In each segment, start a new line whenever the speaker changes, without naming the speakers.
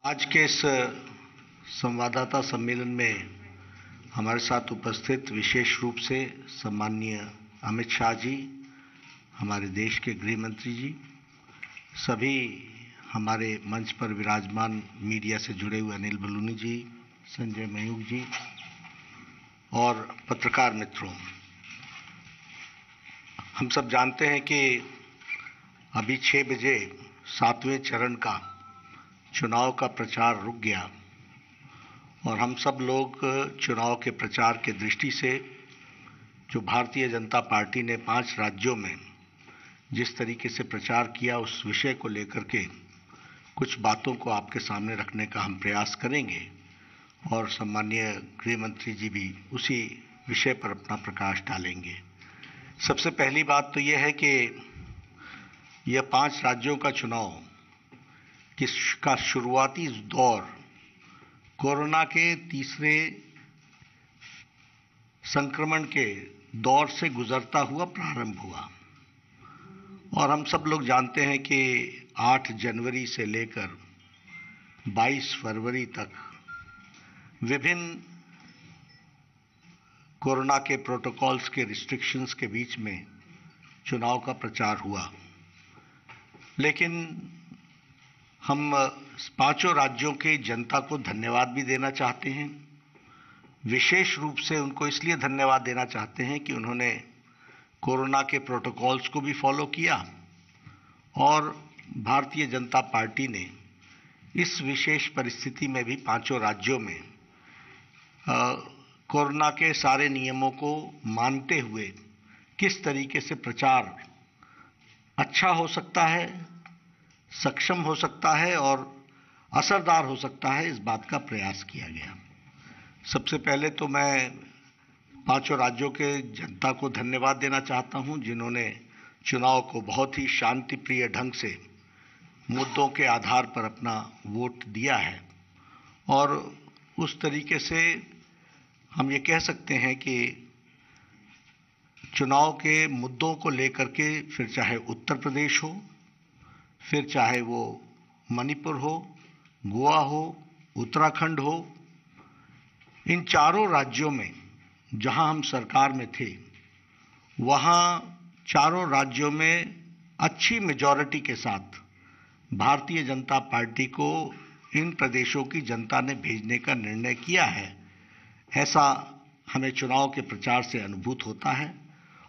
आज के इस संवाददाता सम्मेलन में हमारे साथ उपस्थित विशेष रूप से सम्माननीय अमित शाह जी, हमारे देश के गृह मंत्री जी, सभी हमारे मंच पर विराजमान मीडिया से जुड़े हुए अनिल बलूनी जी, संजय मयूख जी और पत्रकार मित्रों। हम सब जानते हैं कि अभी 6 बजे 7वें चरण का चुनाव का प्रचार रुक गया और हम सब लोग चुनाव के प्रचार के दृष्टि से जो भारतीय जनता पार्टी ने 5 राज्यों में जिस तरीके से प्रचार किया, उस विषय को लेकर के कुछ बातों को आपके सामने रखने का हम प्रयास करेंगे और सम्माननीय गृह मंत्री जी भी उसी विषय पर अपना प्रकाश डालेंगे। सबसे पहली बात तो यह है कि यह 5 राज्यों का चुनाव का शुरुआती दौर कोरोना के तीसरे संक्रमण के दौर से गुजरता हुआ प्रारंभ हुआ और हम सब लोग जानते हैं कि 8 जनवरी से लेकर 22 फरवरी तक विभिन्न कोरोना के प्रोटोकॉल्स के रिस्ट्रिक्शंस के बीच में चुनाव का प्रचार हुआ। लेकिन हम 5 राज्यों के जनता को धन्यवाद भी देना चाहते हैं। विशेष रूप से उनको इसलिए धन्यवाद देना चाहते हैं कि उन्होंने कोरोना के प्रोटोकॉल्स को भी फॉलो किया और भारतीय जनता पार्टी ने इस विशेष परिस्थिति में भी 5 राज्यों में कोरोना के सारे नियमों को मानते हुए किस तरीके से प्रचार अच्छा हो सकता है, सक्षम हो सकता है और असरदार हो सकता है, इस बात का प्रयास किया गया। सबसे पहले तो मैं 5 राज्यों के जनता को धन्यवाद देना चाहता हूं, जिन्होंने चुनाव को बहुत ही शांतिप्रिय ढंग से मुद्दों के आधार पर अपना वोट दिया है और उस तरीके से हम ये कह सकते हैं कि चुनाव के मुद्दों को लेकर के फिर चाहे उत्तर प्रदेश हो, फिर चाहे वो मणिपुर हो, गोवा हो, उत्तराखंड हो, इन 4 राज्यों में जहां हम सरकार में थे, वहां 4 राज्यों में अच्छी मेजॉरिटी के साथ भारतीय जनता पार्टी को इन प्रदेशों की जनता ने भेजने का निर्णय किया है। ऐसा हमें चुनाव के प्रचार से अनुभूत होता है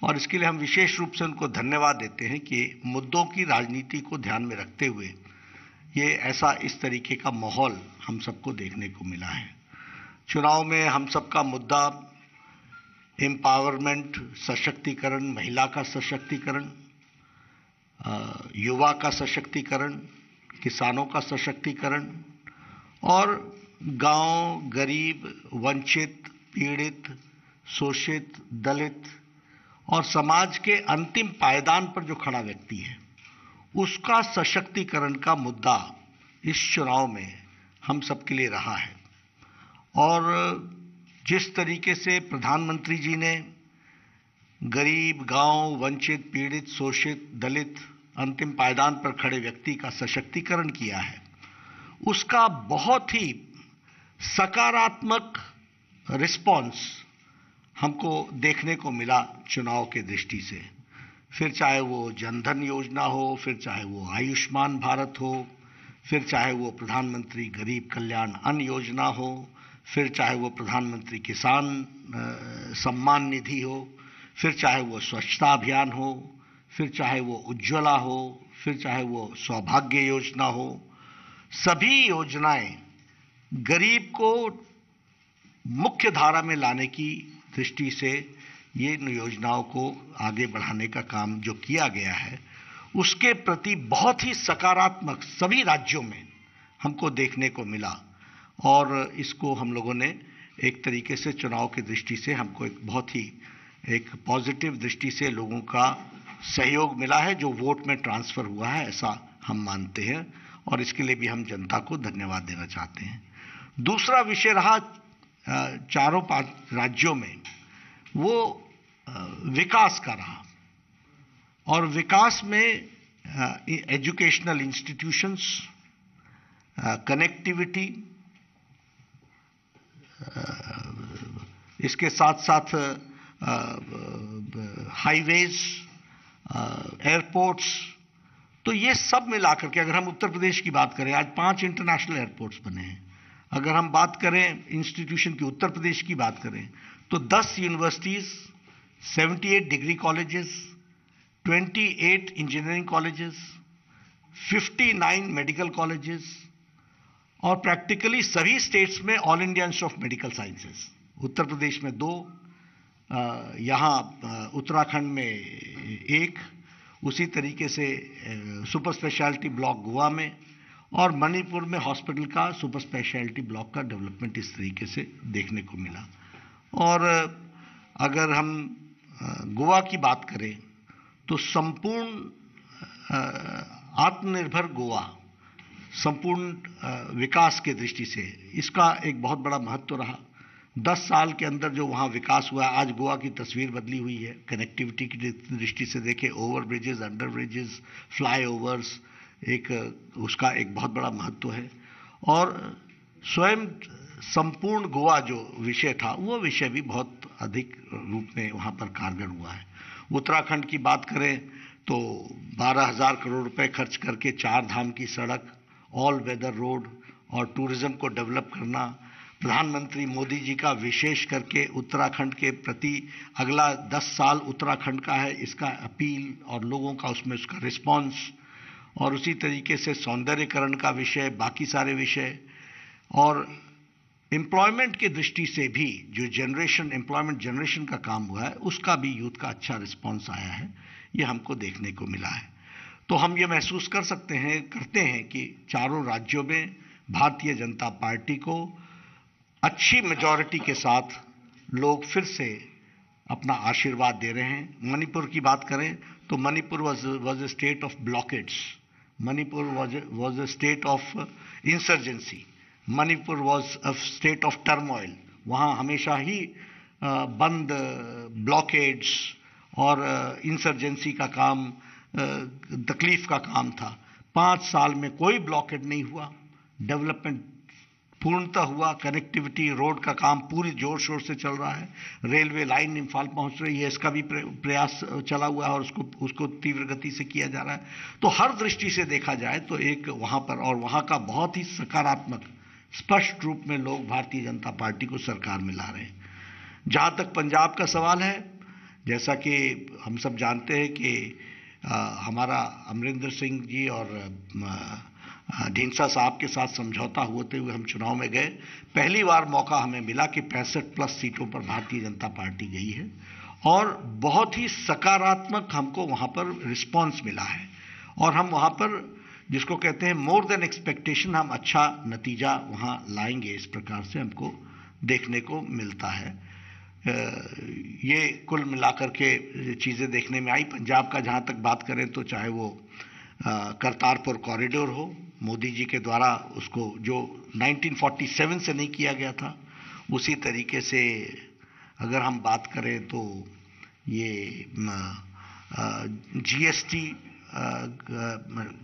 और इसके लिए हम विशेष रूप से उनको धन्यवाद देते हैं कि मुद्दों की राजनीति को ध्यान में रखते हुए ये ऐसा इस तरीके का माहौल हम सबको देखने को मिला है। चुनाव में हम सबका मुद्दा एम्पावरमेंट, सशक्तिकरण, महिला का सशक्तिकरण, युवा का सशक्तिकरण, किसानों का सशक्तिकरण और गांव, गरीब, वंचित, पीड़ित, शोषित, दलित और समाज के अंतिम पायदान पर जो खड़ा व्यक्ति है, उसका सशक्तिकरण का मुद्दा इस चुनाव में हम सबके लिए रहा है। और जिस तरीके से प्रधानमंत्री जी ने गरीब, गांव, वंचित, पीड़ित, शोषित, दलित, अंतिम पायदान पर खड़े व्यक्ति का सशक्तिकरण किया है, उसका बहुत ही सकारात्मक रिस्पॉन्स हमको देखने को मिला चुनाव के दृष्टि से। फिर चाहे वो जनधन योजना हो, फिर चाहे वो आयुष्मान भारत हो, फिर चाहे वो प्रधानमंत्री गरीब कल्याण अन्न योजना हो, फिर चाहे वो प्रधानमंत्री किसान सम्मान निधि हो, फिर चाहे वो स्वच्छता अभियान हो, फिर चाहे वो उज्ज्वला हो, फिर चाहे वो सौभाग्य योजना हो, सभी योजनाएं गरीब को मुख्य धारा में लाने की दृष्टि से ये योजनाओं को आगे बढ़ाने का काम जो किया गया है, उसके प्रति बहुत ही सकारात्मक सभी राज्यों में हमको देखने को मिला और इसको हम लोगों ने एक तरीके से चुनाव की दृष्टि से हमको एक बहुत ही एक पॉजिटिव दृष्टि से लोगों का सहयोग मिला है, जो वोट में ट्रांसफ़र हुआ है, ऐसा हम मानते हैं और इसके लिए भी हम जनता को धन्यवाद देना चाहते हैं। दूसरा विषय रहा 4-5 राज्यों में वो विकास का रहा और विकास में एजुकेशनल इंस्टीट्यूशंस, कनेक्टिविटी, इसके साथ साथ हाईवेज, एयरपोर्ट्स, तो ये सब मिलाकर के अगर हम उत्तर प्रदेश की बात करें, आज 5 इंटरनेशनल एयरपोर्ट्स बने हैं। अगर हम बात करें इंस्टीट्यूशन की, उत्तर प्रदेश की बात करें, तो 10 universities, 78 degree colleges, 28 engineering colleges, 59 medical colleges, और प्रैक्टिकली सभी स्टेट्स में all India Institute of Medical Sciences. Uttar Pradesh में 2, यहाँ उत्तराखंड में 1, उसी तरीके से सुपर स्पेशलिटी ब्लॉक गोवा में, और मणिपुर में हॉस्पिटल का सुपर स्पेशलिटी ब्लॉक का डेवलपमेंट इस तरीके से देखने को मिला। और अगर हम गोवा की बात करें तो संपूर्ण आत्मनिर्भर गोवा, संपूर्ण विकास के दृष्टि से इसका एक बहुत बड़ा महत्व रहा। 10 साल के अंदर जो वहाँ विकास हुआ, आज गोवा की तस्वीर बदली हुई है। कनेक्टिविटी की दृष्टि से देखें, over bridges, under bridges, fly overs, एक उसका एक बहुत बड़ा महत्व है। और स्वयं संपूर्ण गोवा जो विषय था, वो विषय भी बहुत अधिक रूप में वहाँ पर कारगर हुआ है। उत्तराखंड की बात करें तो 12,000 करोड़ रुपए खर्च करके 4 धाम की सड़क, ऑल वेदर रोड और टूरिज्म को डेवलप करना, प्रधानमंत्री मोदी जी का विशेष करके उत्तराखंड के प्रति अगला 10 साल उत्तराखंड का है, इसका अपील और लोगों का उसमें उसका रिस्पांस, और उसी तरीके से सौंदर्यकरण का विषय, बाकी सारे विषय, और एम्प्लॉयमेंट की दृष्टि से भी जो एम्प्लॉयमेंट जनरेशन का काम हुआ है, उसका भी यूथ का अच्छा रिस्पांस आया है, ये हमको देखने को मिला है। तो हम ये महसूस करते हैं कि चारों राज्यों में भारतीय जनता पार्टी को अच्छी मेजॉरिटी के साथ लोग फिर से अपना आशीर्वाद दे रहे हैं। मणिपुर की बात करें तो Manipur was a state of blockades, Manipur was a state of insurgency, Manipur was a state of turmoil, वहाँ हमेशा ही बंद, ब्लॉकेड्स और इंसर्जेंसी का काम, तकलीफ का काम था। 5 साल में कोई ब्लॉकेड नहीं हुआ, डेवलपमेंट पूर्णतः हुआ, कनेक्टिविटी रोड का काम पूरी जोर शोर से चल रहा है, रेलवे लाइन इम्फाल पहुंच रही है, इसका भी प्रयास चला हुआ है और उसको तीव्र गति से किया जा रहा है। तो हर दृष्टि से देखा जाए तो एक वहां पर, और वहां का बहुत ही सकारात्मक स्पष्ट रूप में लोग भारतीय जनता पार्टी को सरकार में ला रहे हैं। जहां तक पंजाब का सवाल है, जैसा कि हम सब जानते हैं कि हमारा अमरिंदर सिंह जी और ढींसा साहब के साथ समझौता होते हुए हम चुनाव में गए। पहली बार मौका हमें मिला कि 65+ सीटों पर भारतीय जनता पार्टी गई है और बहुत ही सकारात्मक हमको वहां पर रिस्पांस मिला है, और हम वहां पर जिसको कहते हैं मोर देन एक्सपेक्टेशन, हम अच्छा नतीजा वहां लाएंगे, इस प्रकार से हमको देखने को मिलता है। ये कुल मिलाकर के चीज़ें देखने में आई। पंजाब का जहाँ तक बात करें तो चाहे वो करतारपुर कॉरिडोर हो, मोदी जी के द्वारा उसको जो 1947 से नहीं किया गया था, उसी तरीके से अगर हम बात करें तो ये जीएसटी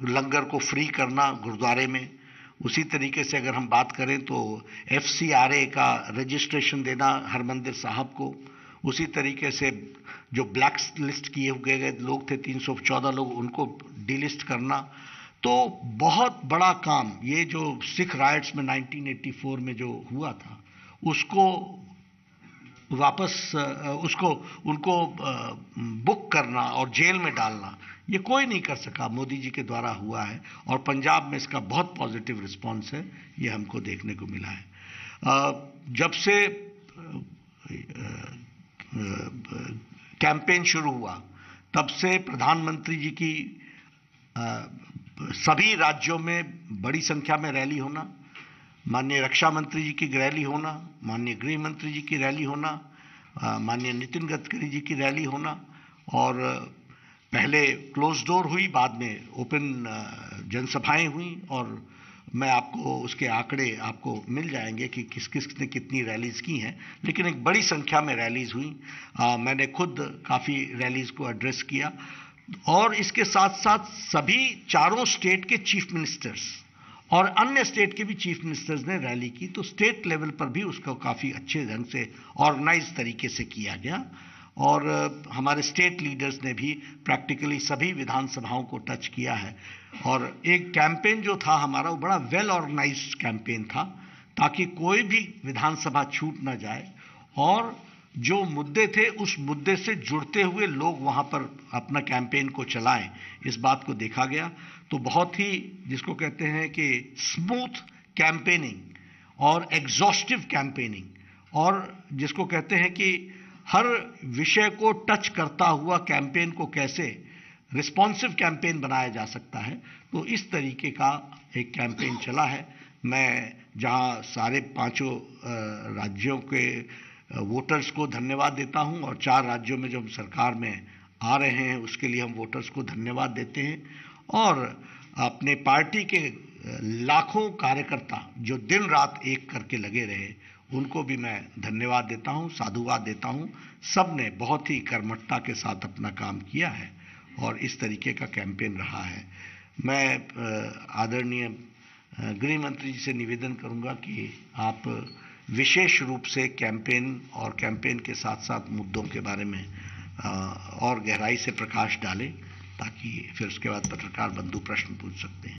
लंगर को फ्री करना गुरुद्वारे में, उसी तरीके से अगर हम बात करें तो FCRA का रजिस्ट्रेशन देना हरमंदिर साहब को, उसी तरीके से जो ब्लैक लिस्ट किए गए लोग थे 314 लोग, उनको डिलिस्ट करना। तो बहुत बड़ा काम ये जो सिख राइट्स में 1984 में जो हुआ था, उसको वापस उनको बुक करना और जेल में डालना, ये कोई नहीं कर सका, मोदी जी के द्वारा हुआ है, और पंजाब में इसका बहुत पॉजिटिव रिस्पांस है, ये हमको देखने को मिला है। जब से कैंपेन शुरू हुआ तब से प्रधानमंत्री जी की सभी राज्यों में बड़ी संख्या में रैली होना, माननीय रक्षा मंत्री जी की रैली होना, माननीय गृह मंत्री जी की रैली होना, माननीय नितिन गडकरी जी की रैली होना, और पहले क्लोज डोर हुई, बाद में ओपन जनसभाएं हुई, और मैं आपको उसके आंकड़े आपको मिल जाएंगे कि किस किस ने कितनी रैलीज की हैं, लेकिन एक बड़ी संख्या में रैलीज हुई। मैंने खुद काफ़ी रैलीज को एड्रेस किया, और इसके साथ साथ सभी चारों स्टेट के चीफ मिनिस्टर्स और अन्य स्टेट के भी चीफ मिनिस्टर्स ने रैली की, तो स्टेट लेवल पर भी उसको काफ़ी अच्छे ढंग से ऑर्गेनाइज तरीके से किया गया। और हमारे स्टेट लीडर्स ने भी प्रैक्टिकली सभी विधानसभाओं को टच किया है। और एक कैंपेन जो था हमारा, वो बड़ा वेल ऑर्गेनाइज्ड कैंपेन था, ताकि कोई भी विधानसभा छूट ना जाए और जो मुद्दे थे उस मुद्दे से जुड़ते हुए लोग वहां पर अपना कैंपेन को चलाएं, इस बात को देखा गया। तो बहुत ही जिसको कहते हैं कि स्मूथ कैंपेनिंग और एग्जॉस्टिव कैंपेनिंग, और जिसको कहते हैं कि हर विषय को टच करता हुआ कैंपेन को कैसे रिस्पॉन्सिव कैंपेन बनाया जा सकता है, तो इस तरीके का एक कैंपेन चला है। मैं जहां सारे पांचों राज्यों के वोटर्स को धन्यवाद देता हूं, और 4 राज्यों में जो हम सरकार में आ रहे हैं उसके लिए हम वोटर्स को धन्यवाद देते हैं। और अपने पार्टी के लाखों कार्यकर्ता जो दिन रात एक करके लगे रहे, उनको भी मैं धन्यवाद देता हूं, साधुवाद देता हूं। सब ने बहुत ही कर्मठता के साथ अपना काम किया है और इस तरीके का कैंपेन रहा है। मैं आदरणीय गृह मंत्री जी से निवेदन करूंगा कि आप विशेष रूप से कैंपेन और कैंपेन के साथ साथ मुद्दों के बारे में और गहराई से प्रकाश डालें, ताकि फिर उसके बाद पत्रकार बंधु प्रश्न पूछ सकते हैं।